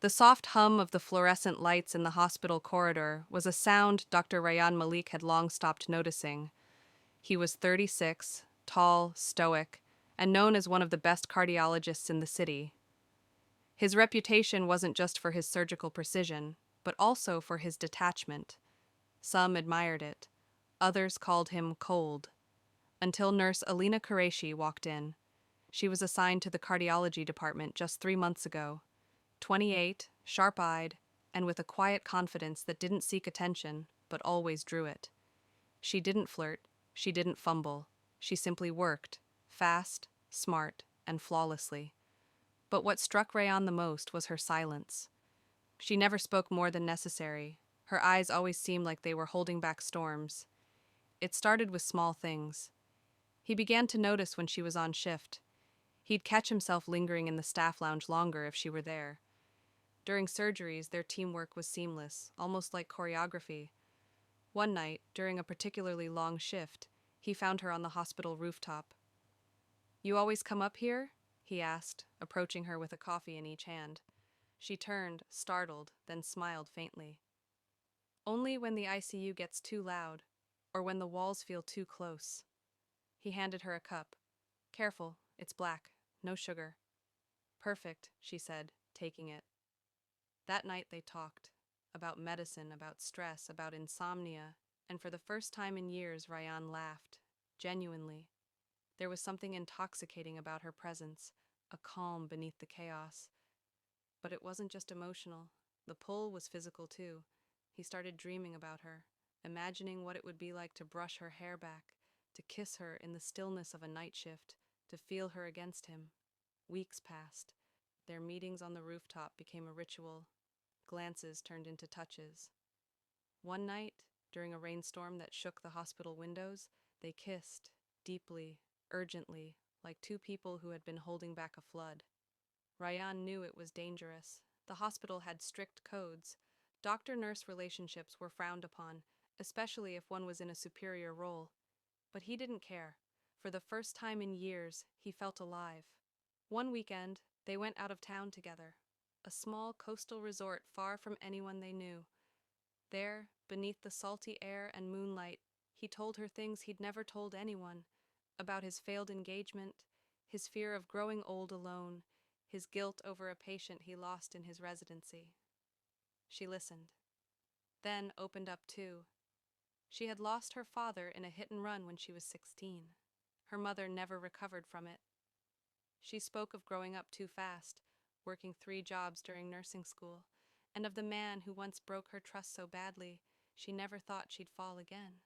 The soft hum of the fluorescent lights in the hospital corridor was a sound Dr. Rayan Malik had long stopped noticing. He was 36, tall, stoic, and known as one of the best cardiologists in the city. His reputation wasn't just for his surgical precision, but also for his detachment. Some admired it. Others called him cold. Until nurse Alina Qureshi walked in. She was assigned to the cardiology department just 3 months ago. 28, sharp-eyed, and with a quiet confidence that didn't seek attention, but always drew it. She didn't flirt, she didn't fumble. She simply worked, fast, smart, and flawlessly. But what struck Rayan the most was her silence. She never spoke more than necessary. Her eyes always seemed like they were holding back storms. It started with small things. He began to notice when she was on shift. He'd catch himself lingering in the staff lounge longer if she were there. During surgeries, their teamwork was seamless, almost like choreography. One night, during a particularly long shift, he found her on the hospital rooftop. "You always come up here?" he asked, approaching her with a coffee in each hand. She turned, startled, then smiled faintly. "Only when the ICU gets too loud, or when the walls feel too close." He handed her a cup. "Careful, it's black, no sugar." "Perfect," she said, taking it. That night they talked. About medicine, about stress, about insomnia, and for the first time in years Rayan laughed. Genuinely. There was something intoxicating about her presence, a calm beneath the chaos. But it wasn't just emotional. The pull was physical too. He started dreaming about her, imagining what it would be like to brush her hair back, to kiss her in the stillness of a night shift, to feel her against him. Weeks passed. Their meetings on the rooftop became a ritual. Glances turned into touches. One night, during a rainstorm that shook the hospital windows, they kissed, deeply, urgently, like two people who had been holding back a flood. Rayan knew it was dangerous. The hospital had strict codes. Doctor-nurse relationships were frowned upon, especially if one was in a superior role. But he didn't care. For the first time in years, he felt alive. One weekend, they went out of town together. A small coastal resort far from anyone they knew. There, beneath the salty air and moonlight, he told her things he'd never told anyone, about his failed engagement, his fear of growing old alone, his guilt over a patient he lost in his residency. She listened, then opened up too. She had lost her father in a hit-and-run when she was 16. Her mother never recovered from it. She spoke of growing up too fast, working 3 jobs during nursing school, and of the man who once broke her trust so badly she never thought she'd fall again.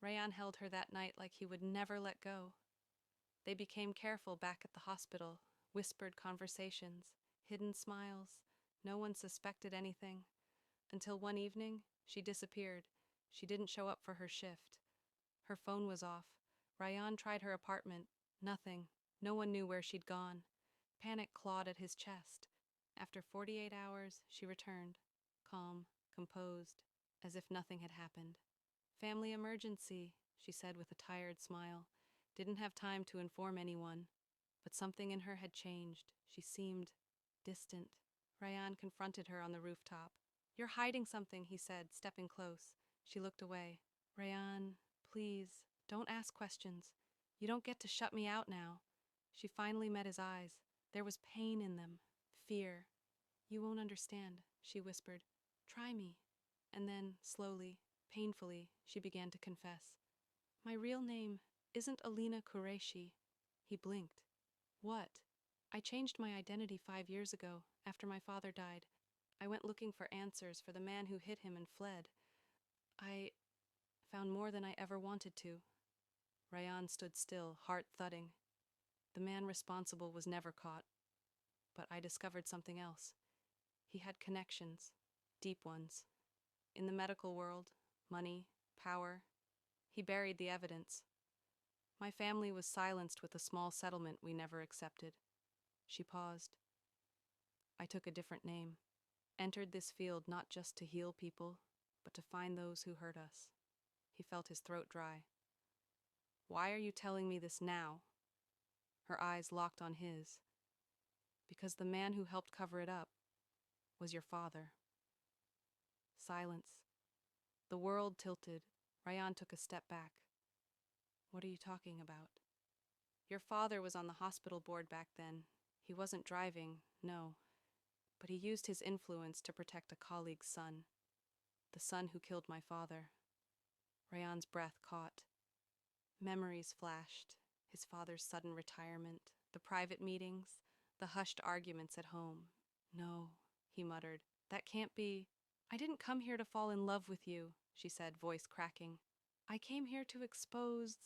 Rayan held her that night like he would never let go. They became careful back at the hospital, whispered conversations, hidden smiles. No one suspected anything. Until one evening, she disappeared. She didn't show up for her shift. Her phone was off. Rayan tried her apartment. Nothing. No one knew where she'd gone. Panic clawed at his chest. After 48 hours, she returned, calm, composed, as if nothing had happened. "Family emergency," she said with a tired smile. Didn't have time to inform anyone. But something in her had changed. She seemed distant. Rayan confronted her on the rooftop. "You're hiding something," he said, stepping close. She looked away. "Rayan, please, don't ask questions. You don't get to shut me out now." She finally met his eyes. There was pain in them, fear. "You won't understand," she whispered. "Try me." And then, slowly, painfully, she began to confess. "My real name isn't Alina Qureshi." He blinked. "What?" "I changed my identity 5 years ago, after my father died. I went looking for answers for the man who hit him and fled. I found more than I ever wanted to." Rayan stood still, heart thudding. "The man responsible was never caught. But I discovered something else. He had connections, deep ones. In the medical world, money, power. He buried the evidence. My family was silenced with a small settlement we never accepted." She paused. "I took a different name. Entered this field not just to heal people, but to find those who hurt us." He felt his throat dry. "Why are you telling me this now?" Her eyes locked on his. "Because the man who helped cover it up, was your father. Silence. The world tilted. Ryan took a step back. What are you talking about? Your father was on the hospital board back then. He wasn't driving, no, but he used his influence to protect a colleague's son. The son who killed my father. Ryan's breath caught. Memories flashed. His father's sudden retirement, the private meetings, the hushed arguments at home. No, he muttered. That can't be. I didn't come here to fall in love with you, she said, voice cracking. I came here to expose